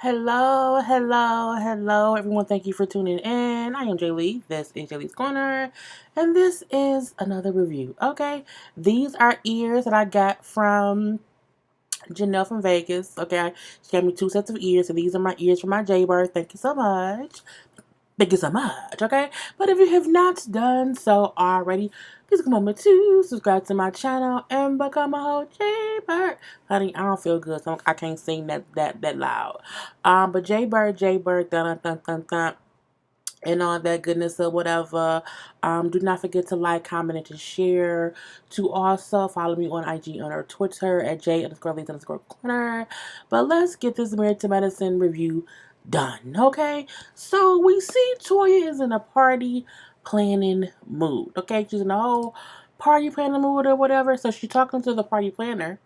Hello, hello, hello, everyone. Thank you for tuning in. I am JayLee. This is JLeesCorner, and this is another review. Okay, these are ears that I got from Janelle from Vegas. Okay, she gave me two sets of ears, and these are my ears from my JayBirds. Thank you so much. Thank you so much, okay? But if you have not done so already, please take a moment to subscribe to my channel and become a whole JayBird. Honey, I don't feel good, so I can't sing that loud. But JayBird, dun dun dun dun, and all that goodness or whatever. Do not forget to like, comment, and to share. To also follow me on IG and or Twitter at J_Lees_Corner. But let's get this Married to Medicine review done, okay? So we see Toya is in a party planning mood, okay? She's in a whole party planning mood or whatever. So she's talking to the party planner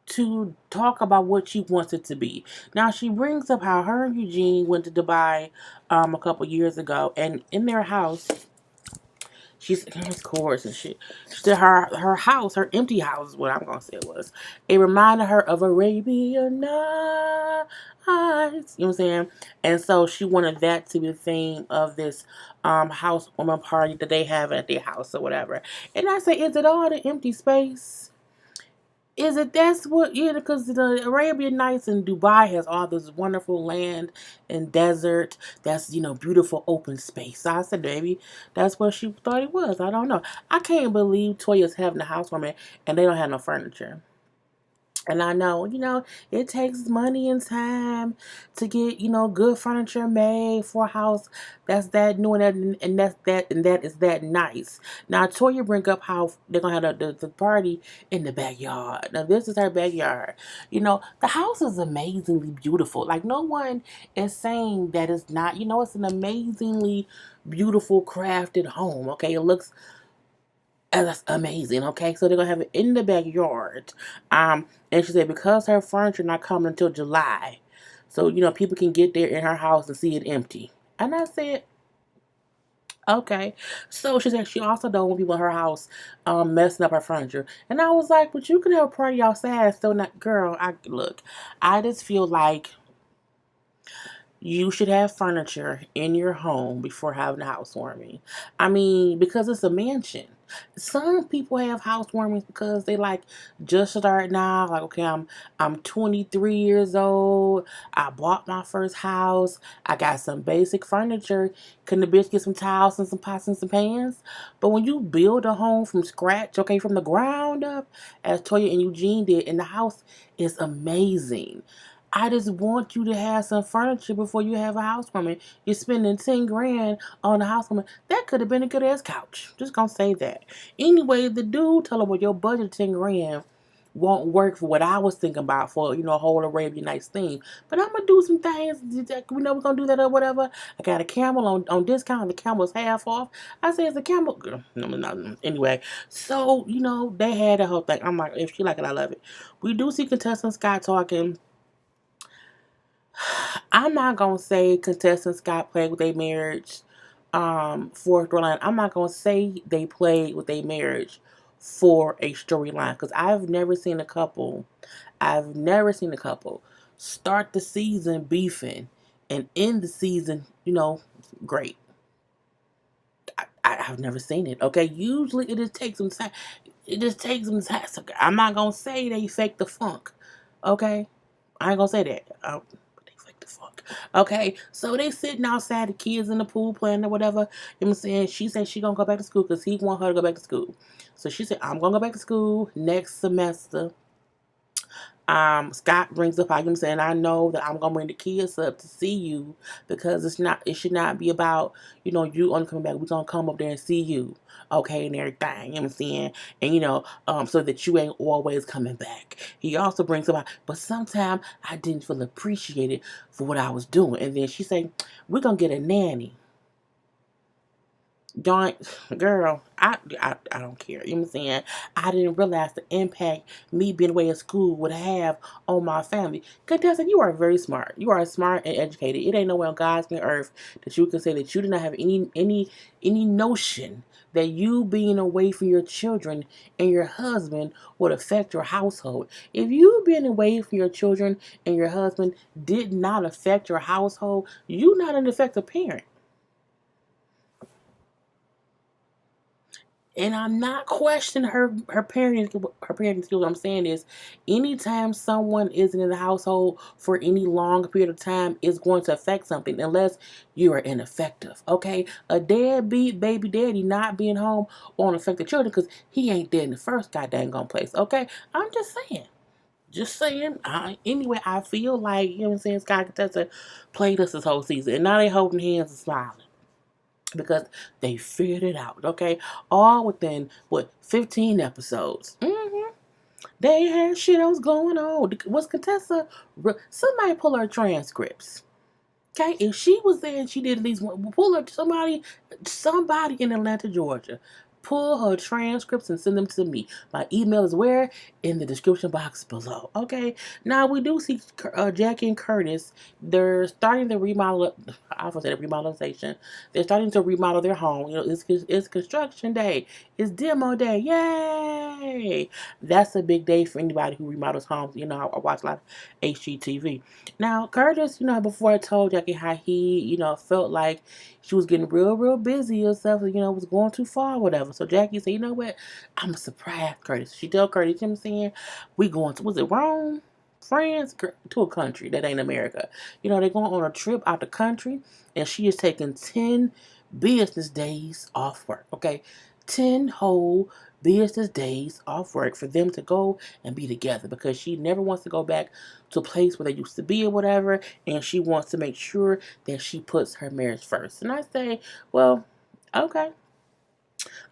to talk about what she wants it to be. Now she brings up how her and Eugene went to Dubai a couple years ago, and in their house, she's of course and shit. She said her house, her empty house is what I'm gonna say it was. It reminded her of Arabian Nights. You know what I'm saying? And so she wanted that to be the theme of this housewarming party that they have at their house or whatever. And I say, is it all the empty space? Is it that's what, yeah, because the Arabian Nights in Dubai has all this wonderful land and desert that's, beautiful open space. So I said, maybe that's what she thought it was. I don't know. I can't believe Toya's having a housewarming and they don't have no furniture. And I know, it takes money and time to get, good furniture made for a house that's that new and that is that nice. Now, Toya bring up how they're going to have the party in the backyard. Now, this is her backyard. The house is amazingly beautiful. Like, no one is saying that it's not. It's an amazingly beautiful crafted home, okay? It looks and that's amazing, okay? So they're gonna have it in the backyard. And she said because her furniture not coming until July. So, people can get there in her house and see it empty. And I said, okay. So she said she also don't want people in her house messing up her furniture. And I was like, but you can have a party outside, so not girl, I just feel like you should have furniture in your home before having a housewarming. I mean, because it's a mansion. Some people have housewarmings because they like just starting out. Like, okay, I'm 23 years old. I bought my first house. I got some basic furniture. Can the bitch get some towels and some pots and some pans? But when you build a home from scratch, okay, from the ground up, as Toya and Eugene did, and the house is amazing. I just want you to have some furniture before you have a housewarming. You're spending 10 grand on a housewarming. That could have been a good ass couch. Just gonna say that. Anyway, the dude tell her, well, your budget 10 grand won't work for what I was thinking about for, a whole Arabian Nights theme. But I'm gonna do some things. We know we're gonna do that or whatever. I got a camel on discount. The camel's half off. I said, it's a camel. No. Anyway, so, they had the whole thing. I'm like, if she like it, I love it. We do see contestant Scott talking. I'm not gonna say contestants got played with their marriage for a storyline. I'm not gonna say they played with their marriage for a storyline because I've never seen a couple. I've never seen a couple start the season beefing and end the season, great. I've never seen it. Okay, usually it just takes some time. It just takes some time. So I'm not gonna say they fake the funk. Okay, I ain't gonna say that. The fuck. Okay, so they sitting outside, the kids in the pool playing or whatever. You know what I'm saying? She said she gonna go back to school because he want her to go back to school. So she said, I'm gonna go back to school next semester. Scott brings up, I'm saying, I know that I'm gonna bring the kids up to see you because it should not be about, you only coming back. We're gonna come up there and see you, okay, and everything, you know what I'm saying? And so that you ain't always coming back. He also brings up, but sometimes I didn't feel appreciated for what I was doing. And then she say, we're gonna get a nanny. Don't, girl, I don't care. You know what I'm saying? I didn't realize the impact me being away at school would have on my family. Contestant, you are very smart. You are smart and educated. It ain't nowhere on God's green earth that you can say that you do not have any notion that you being away from your children and your husband would affect your household. If you being away from your children and your husband did not affect your household, you're not an effective parent. And I'm not questioning her parenting skills. What I'm saying is, anytime someone isn't in the household for any long period of time, is going to affect something unless you are ineffective. Okay, a deadbeat baby daddy not being home won't affect the children because he ain't there in the first goddamn gone place. Okay, I'm just saying. Just saying. Anyway, I feel like, you know what I'm saying, Scott Contessa played us this whole season, and now they holding hands and smiling because they figured it out, okay? All within, what, 15 episodes. They had shit else going on. Was Contessa, somebody pull her transcripts. Okay, if she was there and she did at least one, pull her, somebody in Atlanta, Georgia, pull her transcripts and send them to me. My email is where? In the description box below. Okay, now we do see Jackie and Curtis. They're starting to remodel. I was at a remodelization. They're starting to remodel their home. You know, it's construction day. It's demo day. Yay! That's a big day for anybody who remodels homes. You know, I watch a lot of HGTV. Now, Curtis, you know, before I told Jackie how he, you know, felt like she was getting real, real busy or stuff, you know, was going too far or whatever. So Jackie said, you know what? I'm a surprise Curtis. She told Curtis, you know what I'm saying? We going to, was it Rome? France? To a country that ain't America. You know, they're going on a trip out the country, and she is taking 10 business days off work, okay? 10 whole business days off work for them to go and be together because she never wants to go back to a place where they used to be or whatever, and she wants to make sure that she puts her marriage first. And I say, well, okay.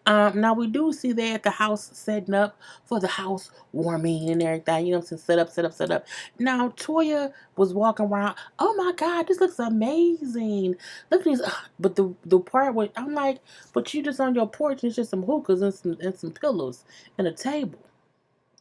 Now we do see they at the house setting up for the house warming and everything. You know what I'm saying? Set up. Now Toya was walking around. Oh my God, this looks amazing. Look at these. But the part where I'm like, but you just on your porch and it's just some hookahs and some pillows and a table.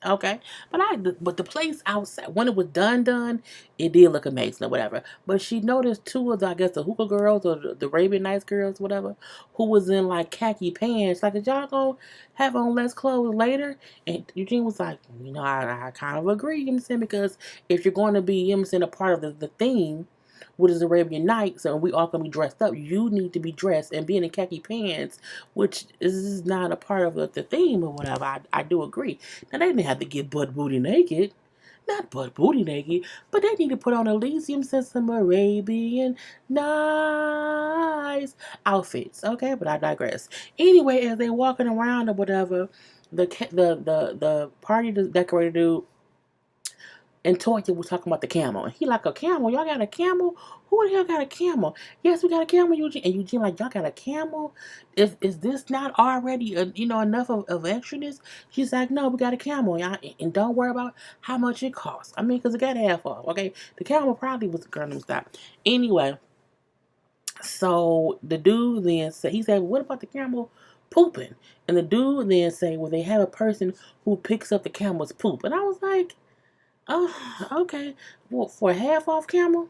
Okay, but the place outside when it was done, it did look amazing or whatever. But she noticed two of the, I guess, the hookah girls or the Arabian Nights girls, whatever, who was in like khaki pants. Like, is y'all gonna have on less clothes later? And Eugene was like, you know, I kind of agree. You know what I'm saying, because if you're going to be, you know what I'm saying, a part of the theme, which is Arabian Nights, and we all gonna be dressed up. You need to be dressed, and being in khaki pants, which is not a part of the theme or whatever. I do agree. Now they didn't have to get butt booty naked, not butt booty naked, but they need to put on at least some Arabian Nights outfits. Okay, but I digress. Anyway, as they walking around or whatever, the party decorator dude and Toya was talking about the camel. And he like, a camel? Y'all got a camel? Who the hell got a camel? Yes, we got a camel, Eugene. And Eugene like, y'all got a camel? Is this not already, enough of extraness? She's like, no, we got a camel. Y'all, and don't worry about how much it costs. I mean, because it got half off, okay? The camel probably was, girl, let me stop. Anyway, so the dude then said, he said, what about the camel pooping? And the dude then said, well, they have a person who picks up the camel's poop. And I was like, oh, okay. Well, for a half off camera?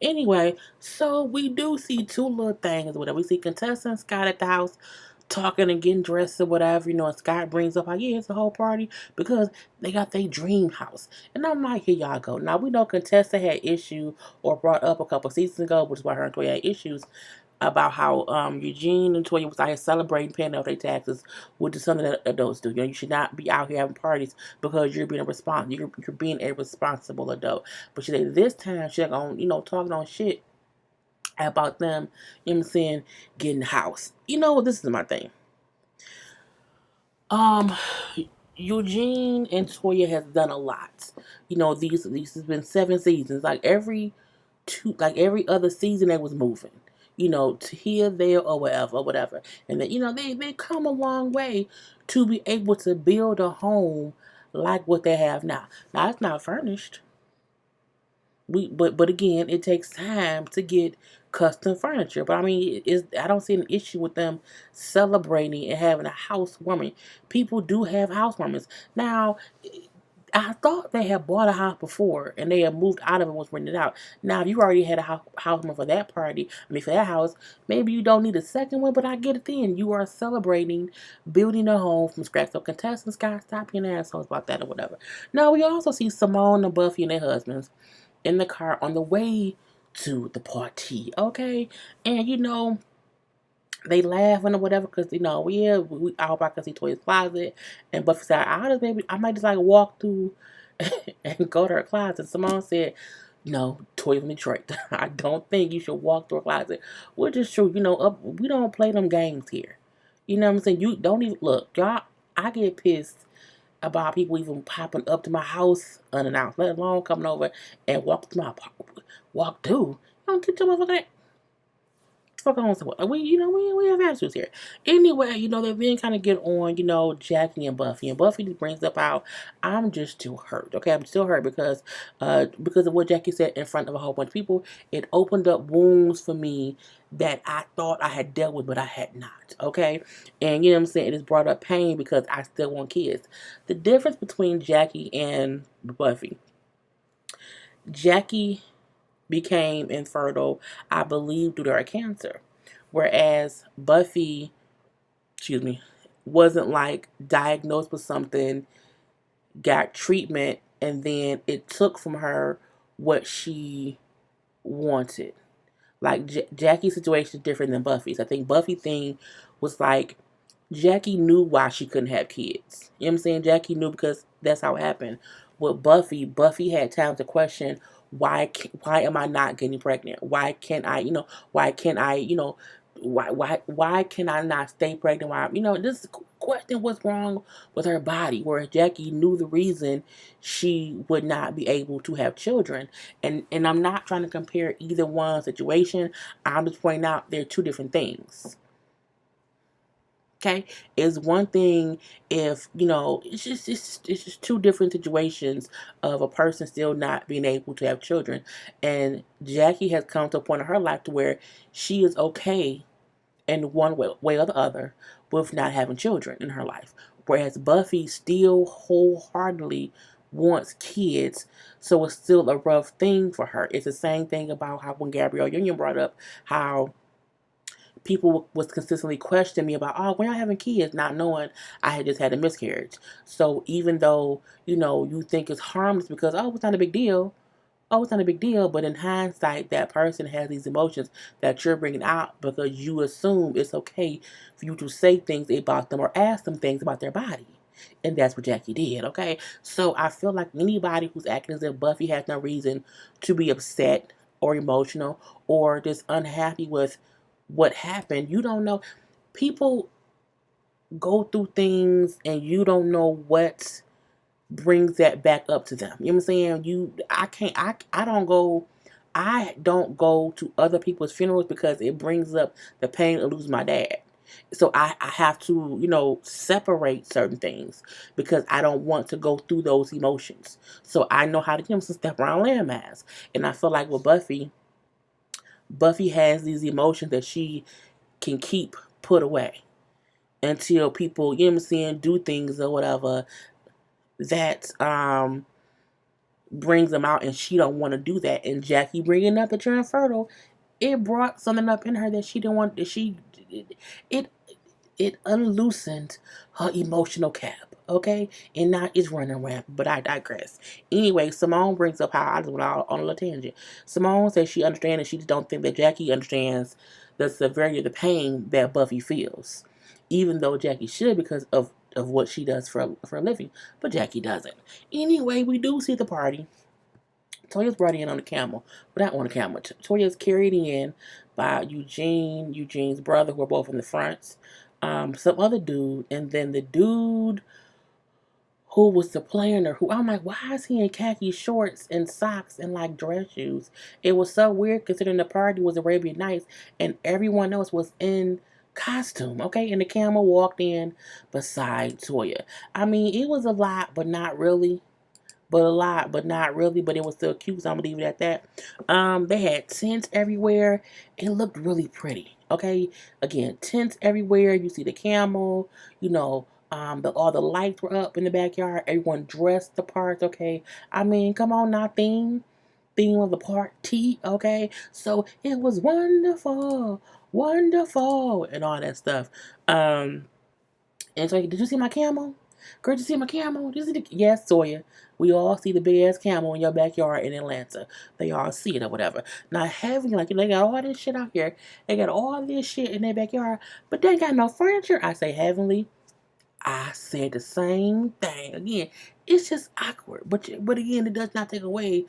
Anyway, so we do see two little things or whatever. We see Contessa and Scott at the house talking and getting dressed or whatever, and Scott brings up, like, yeah, it's a whole party because they got their dream house. And I'm like, here y'all go. Now, we know Contessa had issue or brought up a couple seasons ago, which is why her and Toya had issues, about how Eugene and Toya was out here celebrating paying off their taxes, which is something that adults do. You know, you should not be out here having parties because you're being you're being a responsible adult. But she said this time she's on, talking on shit about them, you know what I'm saying, getting the house. You know, this is my thing. Um Eugene and Toya has done a lot. You know, these has been 7 seasons. Every other season they was moving, to here, there, or whatever. And then, they come a long way to be able to build a home like what they have now. Now it's not furnished. But again, it takes time to get custom furniture. But I mean, I don't see an issue with them celebrating and having a housewarming. People do have housewarmings now. I thought they had bought a house before and they had moved out of it and was rented out. Now, if you already had a house for that party, for that house, maybe you don't need a second one, but I get it then. You are celebrating building a home from scratch. So contestants, guys, stop being assholes about that or whatever. Now, we also see Simone and Buffy and their husbands in the car on the way to the party, okay? And, they laughing or whatever because, we all about to see Toya's closet. And Buffy said, I might just like walk through and go to her closet. Simone said, no, Toya's from Detroit. I don't think you should walk through a closet. Which is true. We don't play them games here. You know what I'm saying? You don't even, look, y'all, I get pissed about people even popping up to my house unannounced, let alone coming over and walk through. You don't get your motherfucker fuck on someone. We have attitudes here. Anyway, they then kind of get on, Jackie and Buffy. And Buffy just brings up how I'm just too hurt. Okay, I'm still hurt because of what Jackie said in front of a whole bunch of people. It opened up wounds for me that I thought I had dealt with, but I had not. Okay? And you know what I'm saying? It has brought up pain because I still want kids. The difference between Jackie and Buffy. Jackie became infertile, I believe, due to her cancer. Whereas Buffy, wasn't like diagnosed with something, got treatment, and then it took from her what she wanted. Like Jackie's situation is different than Buffy's. I think Buffy thing was like Jackie knew why she couldn't have kids. You know what I'm saying? Jackie knew because that's how it happened. With Buffy had time to question why am I not getting pregnant? Why can't I, why can't I, why can I not stay pregnant? Why, this question was wrong with her body, whereas Jackie knew the reason she would not be able to have children. And I'm not trying to compare either one situation. I'm just pointing out they're two different things. Okay, it's one thing if it's just two different situations of a person still not being able to have children, and Jackie has come to a point in her life to where she is okay in one way or the other with not having children in her life, whereas Buffy still wholeheartedly wants kids, so it's still a rough thing for her. It's the same thing about how when Gabrielle Union brought up how people was consistently questioning me about, oh, when y'all having kids, not knowing I had just had a miscarriage. So even though, you think it's harmless because, oh, it's not a big deal. Oh, it's not a big deal. But in hindsight, that person has these emotions that you're bringing out because you assume it's okay for you to say things about them or ask them things about their body. And that's what Jackie did, okay? So I feel like anybody who's acting as if Buffy has no reason to be upset or emotional or just unhappy with what happened, you don't know. People go through things and you don't know what brings that back up to them. You know what I'm saying? I don't go to other people's funerals because it brings up the pain of losing my dad. So I have to, separate certain things because I don't want to go through those emotions. So I know how to, step around landmass. And I feel like with Buffy has these emotions that she can keep put away until people, do things or whatever that brings them out, and she don't want to do that. And Jackie bringing up that you're infertile, it brought something up in her that she didn't want. It it unloosened her emotional cap. Okay, and now it's running rampant. But I digress. Anyway, Simone brings up how I just went out on a little tangent. Simone says she understands, and she just don't think that Jackie understands the severity of the pain that Buffy feels, even though Jackie should because of what she does for a living, but Jackie doesn't. Anyway, we do see the party. Toya's brought in on the camel, but not on the camel. Toya's carried in by Eugene's brother, who are both in the fronts, some other dude, and then the dude who was the planner, who I'm like, why is he in khaki shorts and socks and like dress shoes? It was so weird considering the party was Arabian Nights and everyone else was in costume, okay? And the camel walked in beside Toya. I mean, it was a lot, but not really. But a lot, but not really. But it was still cute, so I'm gonna leave it at that. They had tents everywhere. It looked really pretty. Okay, again, tents everywhere. You see the camel. All the lights were up in the backyard. Everyone dressed the part. Okay, I mean, come on now, theme of the party. Okay, so it was wonderful, wonderful, and all that stuff. And so, did you see my camel? Girl, did you see my camel? Did you see the... Yes, Sawyer. We all see the big ass camel in your backyard in Atlanta. They all see it or whatever. Now, having like they got all this shit out here. They got all this shit in their backyard, but they ain't got no furniture. I say, Heavenly, I said the same thing again. It's just awkward, but again, it does not take away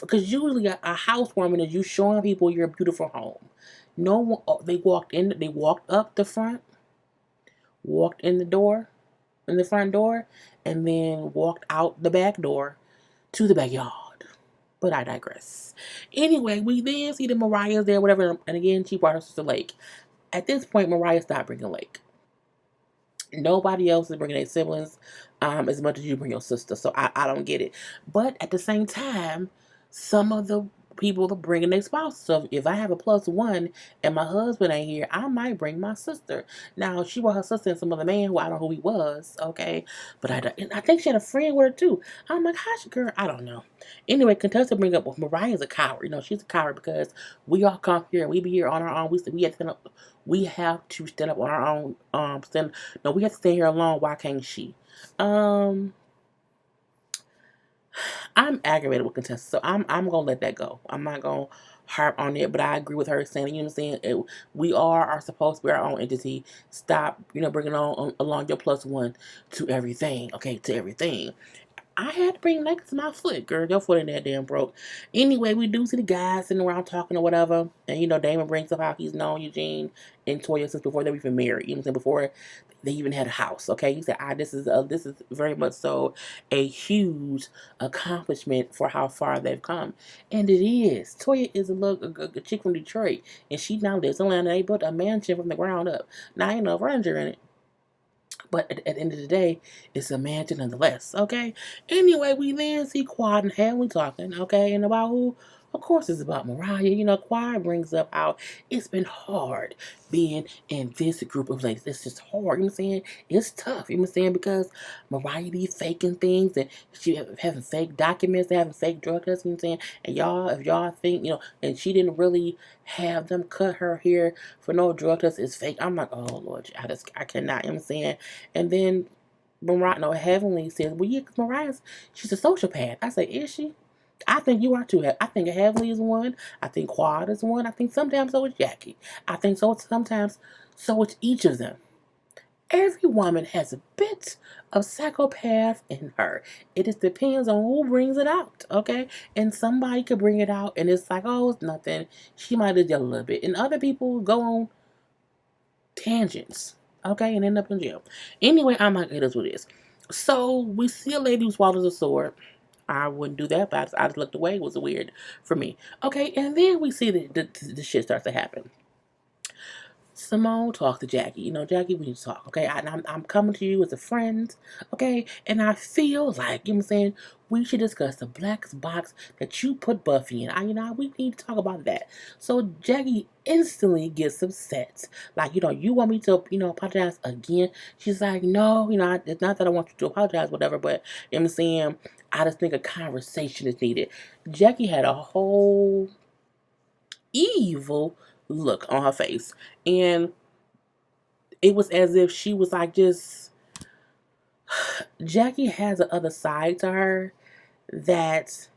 because usually a housewarming is you showing people your beautiful home. No one, they walked in. They walked up the front, walked in the door, in the front door, and then walked out the back door to the backyard. But I digress. Anyway, we then see the Mariah's there, whatever, and again, she brought her sister Lake. At this point, Mariah stopped bringing Lake. Nobody else is bringing their siblings as much as you bring your sister. So I don't get it. But at the same time, some of the people are bringing their spouse. So if I have a +1 and my husband ain't here, I might bring my sister. Now, she brought her sister and some other man who I don't know who he was, okay? But I think she had a friend with her too. I'm like, how's your girl? I don't know. Anyway, Contessa bring up, well, Mariah's a coward. You know, she's a coward because we all come here and we be here on our own. We have to stand up on our own. No, we have to stay here alone. Why can't she? I'm aggravated with Contessa, so I'm gonna let that go. I'm not gonna harp on it, but I agree with her saying, you know what I'm saying? We are supposed to be our own entity. Stop, bringing on along your +1 to everything. Okay, to everything. I had to bring legs to my foot, girl. Your foot in that damn broke. Anyway, we do see the guys sitting around talking or whatever. And, Damon brings up how he's known Eugene and Toya since before they were even married. You know what I'm saying? Before they even had a house, okay? He said, this is very much so a huge accomplishment for how far they've come. And it is. Toya is a chick from Detroit. And she now lives in Atlanta. They built a mansion from the ground up. Now, ain't no furniture in it. But at the end of the day, it's a mansion nonetheless, okay? Anyway, we then see Quad and Haley talking, okay? And about who? Of course, it's about Mariah. Quad brings up how it's been hard being in this group of ladies. It's just hard, you know what I'm saying? It's tough, you know what I'm saying? Because Mariah be faking things and she having fake documents, having fake drug tests, you know what I'm saying? And if y'all think, and she didn't really have them cut her hair for no drug test, it's fake. I'm like, oh, Lord, I cannot, you know what I'm saying? And then Heavenly says, well, yeah, because she's a sociopath. I say, is she? I think you are too. I think Heavenly is one. I think Quad is one. I think sometimes so is Jackie. I think sometimes so is each of them. Every woman has a bit of psychopath in her. It just depends on who brings it out, okay? And somebody could bring it out and it's like, oh, it's nothing. She might have done a little bit. And other people go on tangents, okay, and end up in jail. Anyway, I'm not good at this. So we see a lady who swallows a sword. I wouldn't do that, but I just looked away. It was weird for me. Okay, and then we see the shit starts to happen. Simone talked to Jackie. Jackie, we need to talk, okay? I'm coming to you as a friend, okay? And I feel like, you know what I'm saying, we should discuss the black box that you put Buffy in. We need to talk about that. So Jackie instantly gets upset. Like, you want me to, apologize again? She's like, no, it's not that I want you to apologize, whatever, but, you know what I'm saying, I just think a conversation is needed. Jackie had a whole evil look on her face, and it was as if she was like, just Jackie has another side to her that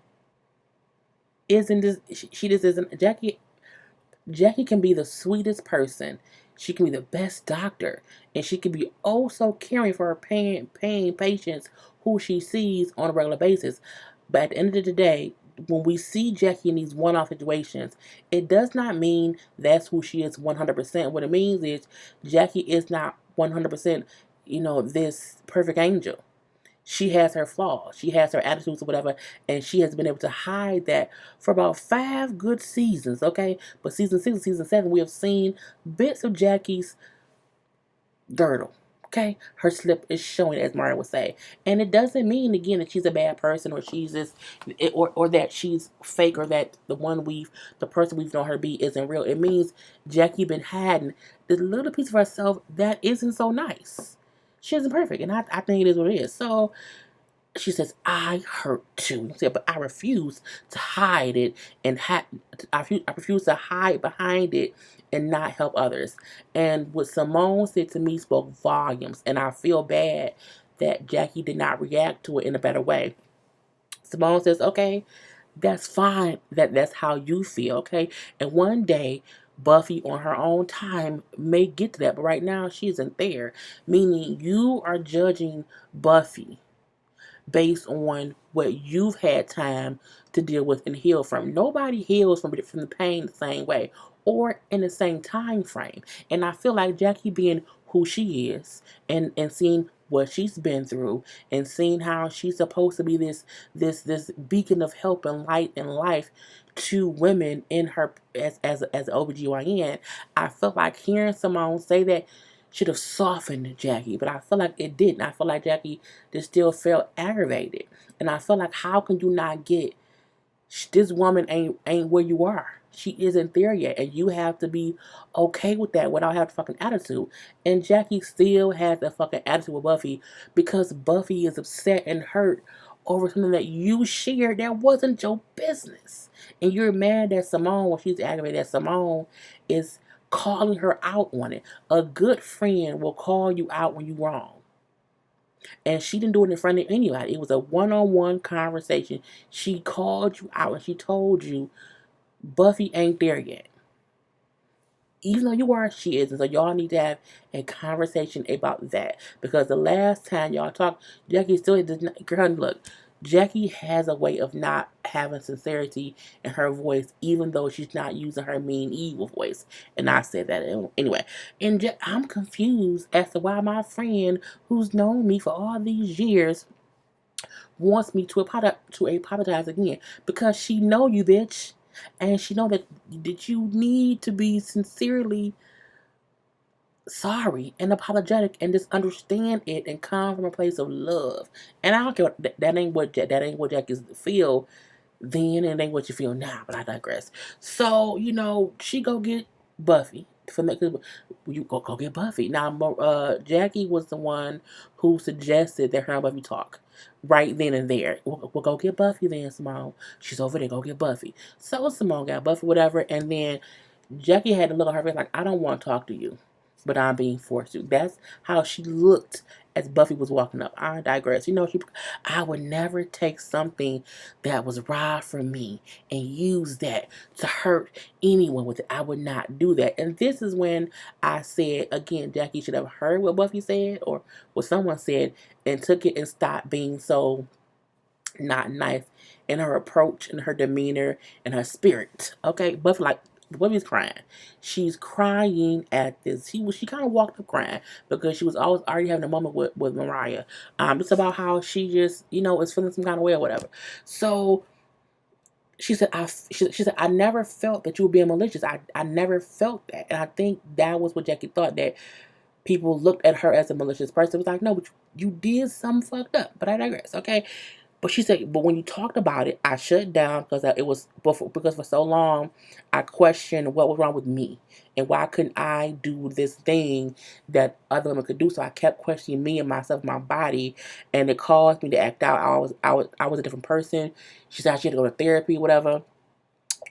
isn't this. She just isn't. Jackie can be the sweetest person. She can be the best doctor, and she can be oh so caring for her paying patients who she sees on a regular basis. But at the end of the day, when we see Jackie in these one-off situations, it does not mean that's who she is 100%. What it means is Jackie is not 100%, this perfect angel. She has her flaws. She has her attitudes or whatever, and she has been able to hide that for about 5 good seasons, okay? But season 6 and season 7, we have seen bits of Jackie's girdle. Okay, her slip is showing, as Maria would say, and it doesn't mean again that she's a bad person or she's this, or that she's fake or that the person we've known her be isn't real. It means Jackie been hiding this little piece of herself that isn't so nice. She isn't perfect, and I think it is what it is. So she says, I hurt too. She said, but I refuse to hide it and I refuse to hide behind it and not help others. And what Simone said to me spoke volumes, and I feel bad that Jackie did not react to it in a better way. Simone says, okay, that's fine. That's how you feel, okay? And one day, Buffy on her own time may get to that, but right now she isn't there. Meaning you are judging Buffy based on what you've had time to deal with and heal from. Nobody heals from the pain the same way or in the same time frame. And I feel like Jackie being who she is and seeing what she's been through and seeing how she's supposed to be this beacon of help and light and life to women in her as OBGYN. I feel like hearing Simone say that should have softened Jackie, but I feel like it didn't. I feel like Jackie just still felt aggravated. And I feel like how can you not get this woman ain't where you are. She isn't there yet. And you have to be okay with that without having a fucking attitude. And Jackie still has that fucking attitude with Buffy because Buffy is upset and hurt over something that you shared that wasn't your business. And you're mad that Simone, when she's aggravated, that Simone is calling her out on it. A good friend will call you out when you're wrong. And she didn't do it in front of anybody. It was a one-on-one conversation. She called you out and she told you Buffy ain't there yet. Even though you are, she is. And so y'all need to have a conversation about that. Because the last time y'all talked, Jackie still does not, girl, look, Jackie has a way of not having sincerity in her voice, even though she's not using her mean, evil voice. And I said that anyway. And I'm confused as to why my friend, who's known me for all these years, wants me to apologize again. Because she know you, bitch. And she know that you need to be sincerely sorry and apologetic and just understand it and come from a place of love. And I don't care that ain't what Jack is feel then and ain't what you feel now. But I digress. So she go get Buffy for me. You go get Buffy. Now Jackie was the one who suggested that her and Buffy talk right then and there. We'll go get Buffy then, Simone. She's over there. Go get Buffy. So Simone got Buffy, whatever, and then Jackie had to look at her face like, I don't want to talk to you, but I'm being forced to. That's how she looked as Buffy was walking up. I digress. I would never take something that was robbed from me and use that to hurt anyone with it. I would not do that. And this is when I said, again, Jackie should have heard what Buffy said or what someone said and took it and stopped being so not nice in her approach and her demeanor and her spirit. Okay, Buffy's crying. She's crying at this. She kind of walked up crying because she was already having a moment with Mariah. It's about how she just is feeling some kind of way or whatever. So she said, she said, I never felt that you were being malicious. I never felt that, and I think that was what Jackie thought, that people looked at her as a malicious person. It was like, no, but you did something fucked up. But I digress. Okay. But she said, but when you talked about it, I shut down because because for so long I questioned what was wrong with me and why couldn't I do this thing that other women could do. So I kept questioning me and myself, my body, and it caused me to act out. I was a different person. She said she had to go to therapy, whatever.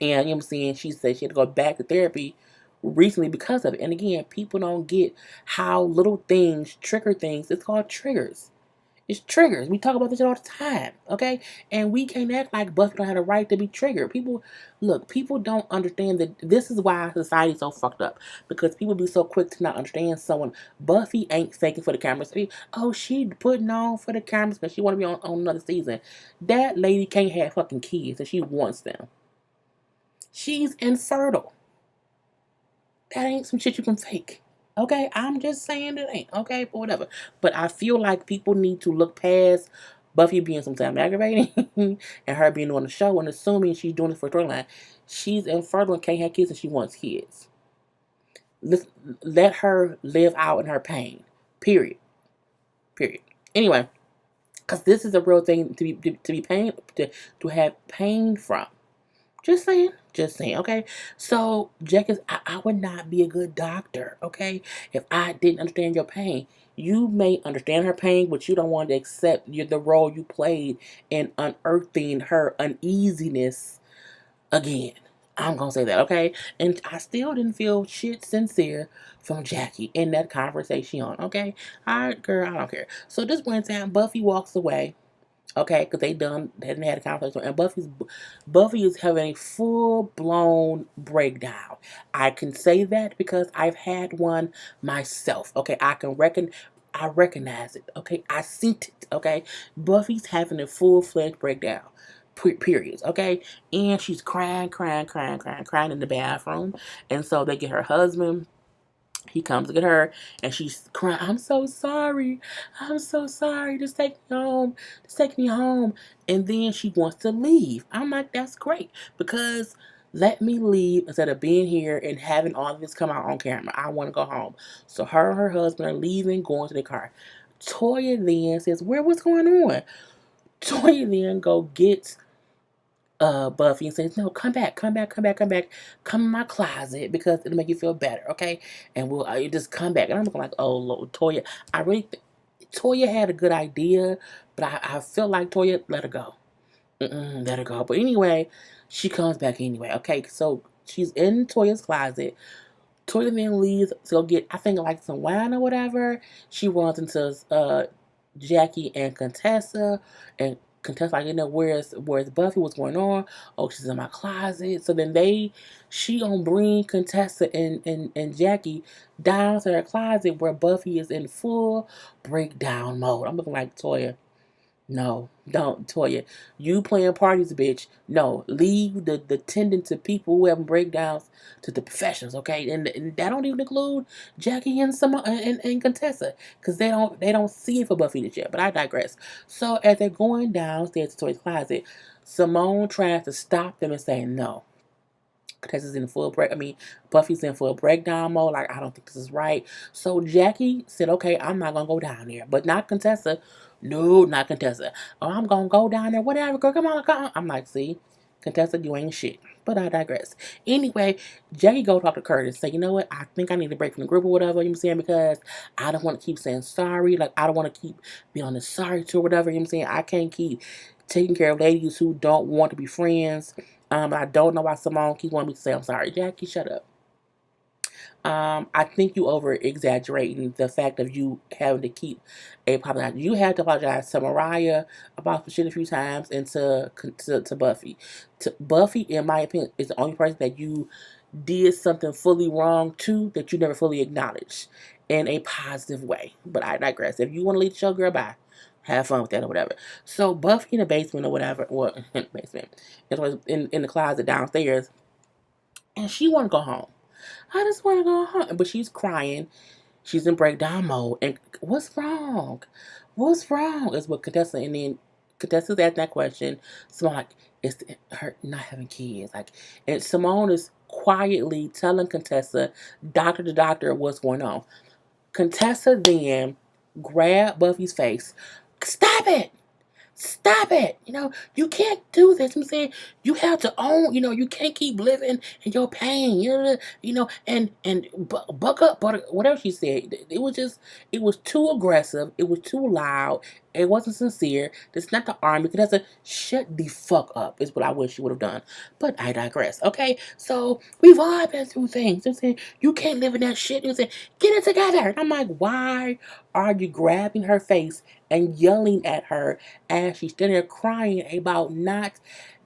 And you know what I'm saying? She said she had to go back to therapy recently because of it. And again, people don't get how little things trigger things. It's called triggers. It's triggers. We talk about this all the time, okay? And we can't act like Buffy don't have the right to be triggered. People don't understand that this is why society's so fucked up. Because people be so quick to not understand someone. Buffy ain't faking for the cameras. Oh, she putting on for the cameras because she want to be on another season. That lady can't have fucking kids and she wants them. She's infertile. That ain't some shit you can fake. Okay, I'm just saying it ain't. Okay, but whatever. But I feel like people need to look past Buffy being sometimes aggravating and her being on the show and assuming she's doing it for storyline. She's infertile and can't have kids and she wants kids. Let her live out in her pain. Period. Anyway, because this is a real thing to be pain to have pain from. Just saying. Just saying, okay? So, Jack I would not be a good doctor, okay? If I didn't understand your pain. You may understand her pain, but you don't want to accept the role you played in unearthing her uneasiness again. I'm gonna say that, okay? And I still didn't feel shit sincere from Jackie in that conversation, okay? Alright, girl, I don't care. So this one time, Buffy walks away, okay, because they hadn't had a conversation, and Buffy is having a full blown breakdown. I can say that because I've had one myself. Okay, I recognize it. Okay, I see it. Okay, Buffy's having a full fledged breakdown. Periods. Okay, and she's crying, crying, crying, crying, crying in the bathroom, and so they get her husband. He comes to get her, and she's crying. I'm so sorry. I'm so sorry. Just take me home. Just take me home. And then she wants to leave. I'm like, that's great, because let me leave instead of being here and having all of this come out on camera. I want to go home. So her and her husband are leaving, going to the car. Toya then says, what's going on? Toya then go get Buffy and says, no, come back, come back, come back, come back, come in my closet because it'll make you feel better, okay? And we'll you just come back. And I'm looking like, oh Lord, Toya. I really Toya had a good idea, but I felt like Toya let her go. Let her go. But anyway, she comes back anyway. Okay, so she's in Toya's closet. Toya then leaves to go get, I think, like some wine or whatever. She runs into Jackie and Contessa, and Contessa like, where's Buffy? What's going on? Oh, she's in my closet. So then she gonna bring Contessa and Jackie down to her closet where Buffy is in full breakdown mode. I'm looking like, Toya, no, don't, Toya. You playing parties, bitch. No, leave the tending to people who having breakdowns to the professionals, okay? And that don't even include Jackie and and Contessa, because they don't see it for Buffy this year. But I digress. So as they're going downstairs to Toya's closet, Simone tries to stop them and say no. Contessa's in full break. I mean, Buffy's in full breakdown mode. Like, I don't think this is right. So Jackie said, "Okay, I'm not gonna go down there, but not Contessa. No, not Contessa. Oh, I'm gonna go down there. Whatever, girl. Come on, come on." I'm like, "See, Contessa, you ain't shit." But I digress. Anyway, Jackie go talk to Curtis. Say, you know what? I think I need to break from the group or whatever. You know what I'm saying? Because I don't want to keep saying sorry. Like, I don't want to keep being on the sorry tour or whatever. You know what I'm saying? I can't keep taking care of ladies who don't want to be friends. I don't know why Simone keeps wanting me to say I'm sorry. Jackie, shut up. I think you over exaggerating the fact of you having to keep a apology. You had to apologize to Mariah about the shit a few times, and to Buffy. Buffy, in my opinion, is the only person that you did something fully wrong to that you never fully acknowledged in a positive way. But I digress. If you want to leave the show, girl, bye. Have fun with that or whatever. So Buffy in the basement or whatever, or in the basement, it was in the closet downstairs, and she want to go home. I just want to go home, but she's crying. She's in breakdown mode. And what's wrong? What's wrong? Is what Contessa, and then Contessa's asking that question. Simone like, it's her not having kids. Like, and Simone is quietly telling Contessa, doctor to doctor, what's going on. Contessa then grabbed Buffy's face. Stop it! Stop it. You can't do this. I'm saying you have to own, you can't keep living in your pain. And buck up, but whatever she said, it was too aggressive. It was too loud. It wasn't sincere. This is not the army. Because that's a shut the fuck up is what I wish you would have done. But I digress. Okay, so we've all been through things. I'm saying you can't live in that shit. You saying get it together. And I'm like, why are you grabbing her face and yelling at her as she's standing there crying about not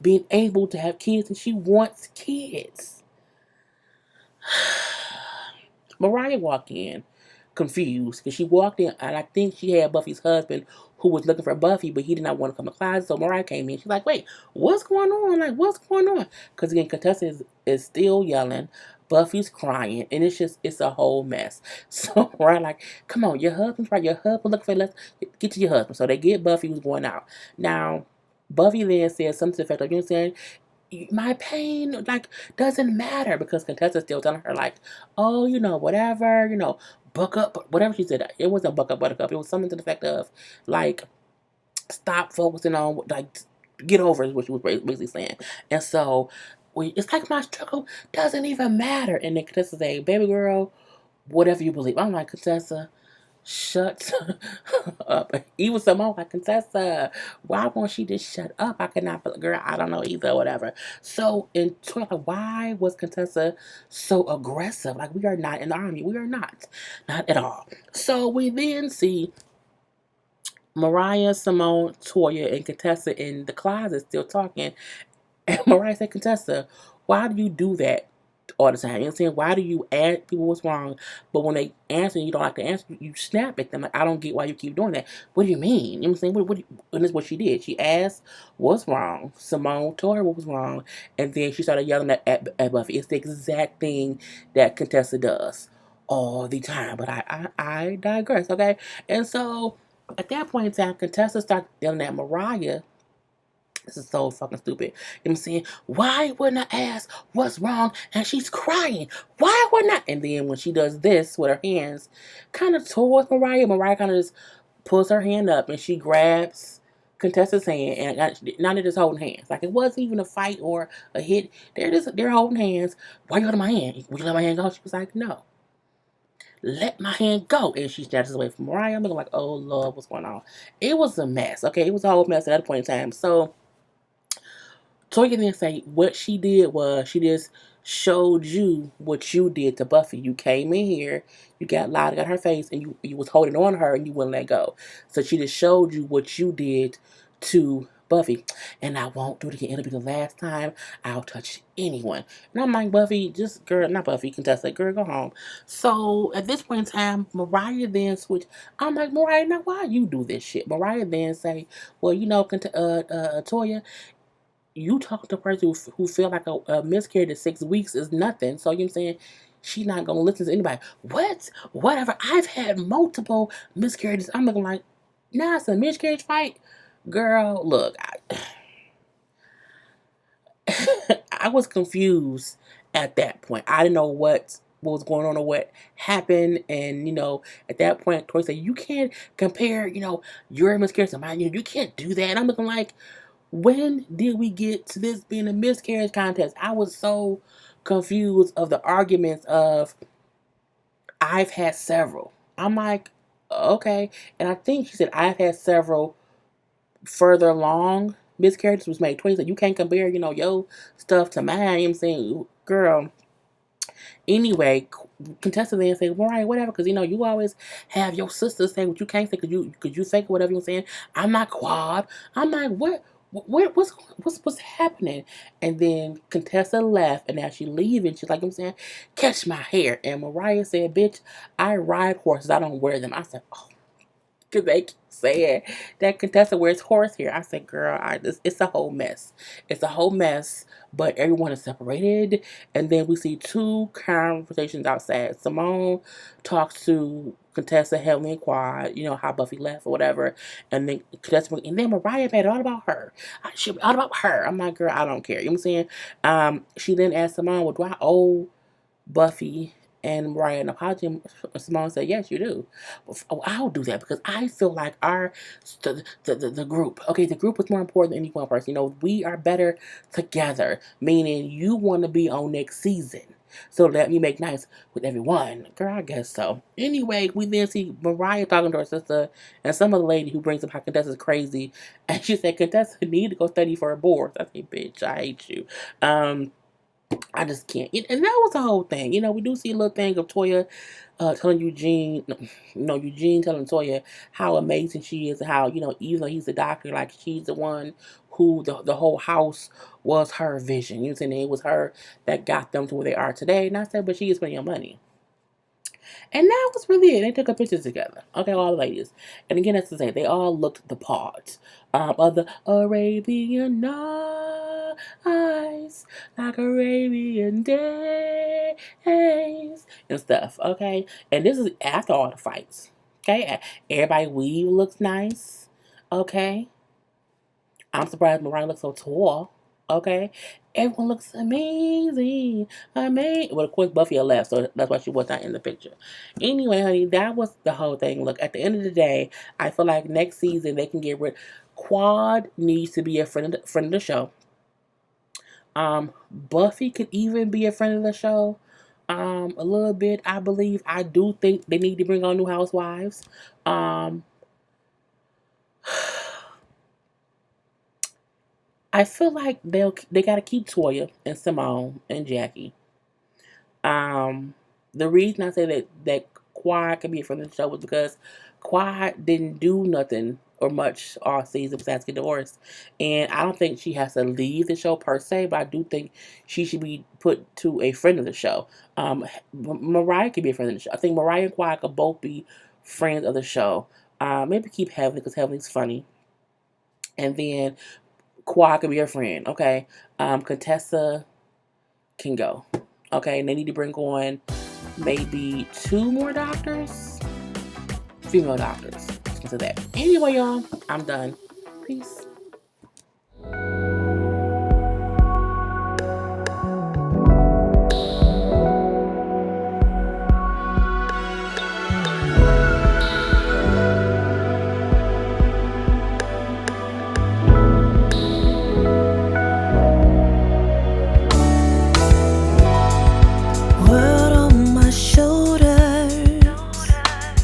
being able to have kids, and she wants kids? Mariah walked in confused because she walked in, and I think she had Buffy's husband who was looking for Buffy, but he did not want to come to class. So Mariah came in. She's like, wait, what's going on? Like, what's going on? Because again, Contessa is still yelling. Buffy's crying, and it's a whole mess. So Mariah like, come on, your husband's right. Your husband looking for, let's get to your husband. So they get Buffy, who's going out. Now, Buffy then says something to the effect of, you know what I'm saying? My pain like doesn't matter, because Contessa's still telling her like, oh, whatever, buck up, whatever she said. It wasn't buck up, buttercup. It was something to the effect of like, stop focusing on like, get over is what she was basically saying. And so It's like my struggle doesn't even matter. And then Contessa say, baby girl, whatever you believe. I'm like, Contessa, shut up. Even Simone like, Contessa, why won't she just shut up? I cannot, girl, I don't know either, whatever. So in Twitter, like, why was Contessa so aggressive? Like, we are not in the army. We are not at all. So we then see Mariah, Simone, Toya, and Contessa in the closet still talking. And Mariah said, Contessa, why do you do that all the time? You know what I'm saying? Why do you ask people what's wrong, but when they answer and you don't like to answer, you snap at them? Like, I don't get why you keep doing that. What do you mean? You know what I'm saying? And this is what she did. She asked what's wrong. Simone told her what was wrong, and then she started yelling at Buffy. It's the exact thing that Contessa does all the time. But I digress, okay? And so at that point in time, Contessa started yelling at Mariah. This is so fucking stupid. You know what I'm saying? Why wouldn't I ask what's wrong? And she's crying. Why wouldn't I? And then when she does this with her hands, kind of towards Mariah kind of just pulls her hand up and she grabs Contessa's hand, and none of just holding hands. Like, it wasn't even a fight or a hit. They're holding hands. Why you holding my hand? Would you let my hand go? She was like, no. Let my hand go. And she snatches away from Mariah. I'm looking like, oh Lord, what's going on? It was a mess. Okay, it was a whole mess at that point in time. So Toya didn't say what she did was she just showed you what you did to Buffy. You came in here, you got loud, got her face, and you was holding on her and you wouldn't let go. So she just showed you what you did to Buffy. And I won't do it again. It'll be the last time I'll touch anyone. And I'm like, Buffy, just girl, not Buffy, Contessa, girl, go home. So at this point in time, Mariah then switched. I'm like, Mariah, now why you do this shit? Mariah then say, well, Toya, you talk to a person who feel like a miscarriage at 6 weeks is nothing. So you know what I'm saying? She's not gonna listen to anybody. What? Whatever. I've had multiple miscarriages. I'm looking like, nah, it's a miscarriage fight. Girl, look, I was confused at that point. I didn't know what was going on or what happened. And, at that point, Tori said, you can't compare, your miscarriage to mine. You can't do that. And I'm looking like, when did we get to this being a miscarriage contest? I was so confused of the arguments of I've had several. I'm like, okay. And I think she said I've had several further along miscarriages was made 20. So you can't compare, your stuff to mine. You know what I'm saying? Girl. Anyway, contestant then say, all right, whatever, because you always have your sisters say what you can't say, because you think whatever you're saying. I'm not quad. I'm like, what's happening? And then Contessa left, and as she leaving, she's like, I'm saying, catch my hair. And Mariah said, bitch, I ride horses, I don't wear them. I said, oh, because they keep saying that Contessa wears horsehair. I said, girl, it's a whole mess. It's a whole mess, but everyone is separated. And then we see two conversations outside. Simone talks to Contessa, Heavenly, and Quad, how Buffy left or whatever. And then Mariah made it all about her. She all about her. I'm like, girl, I don't care. You know what I'm saying? She then asked Simone, well, do I owe Buffy and Mariah an apology? Simone said, yes, you do. I'll do that because I feel like the group, okay, the group is more important than any one person. We are better together, meaning you want to be on next season. So let me make nice with everyone. Girl, I guess so. Anyway, we then see Mariah talking to her sister and some other lady who brings up how Contessa's crazy. And she said, Contessa need to go study for a board. I say, bitch, I hate you. I just can't. And that was the whole thing. We do see a little thing of Toya telling Eugene, Eugene telling Toya how amazing she is and how, even though he's a doctor, like she's the one who the whole house was her vision. You know what I'm saying? It was her that got them to where they are today. And I said, but she is spending your money. And that was really it. They took a picture together. Okay, all the ladies. And again, as to say, they all looked the part of the Arabian Nights, like Arabian days and stuff. Okay, and this is after all the fights. Okay, everybody weave looks nice. Okay, I'm surprised Mariah looks so tall. Okay, everyone looks amazing, amazing. Well, of course, Buffy had left, so that's why she was not in the picture. Anyway, honey, that was the whole thing. Look, at the end of the day, I feel like next season they can get rid. Quad needs to be a friend of the show. Buffy could even be a friend of the show. A little bit, I believe. I do think they need to bring on new housewives. Um, I feel like they gotta keep Toya and Simone and Jackie. Um, the reason I say that Quad can be a friend of the show was because Quad didn't do nothing or much all season besides get divorced, and I don't think she has to leave the show per se, but I do think she should be put to a friend of the show. Mariah could be a friend of the show. I think Mariah and Quad could both be friends of the show. Maybe keep Heavenly because Heavenly's funny, and then Quad could be her friend. Okay, Contessa can go. Okay, and they need to bring on maybe 2 more doctors, female doctors. Into that. Anyway, y'all, I'm done. Peace.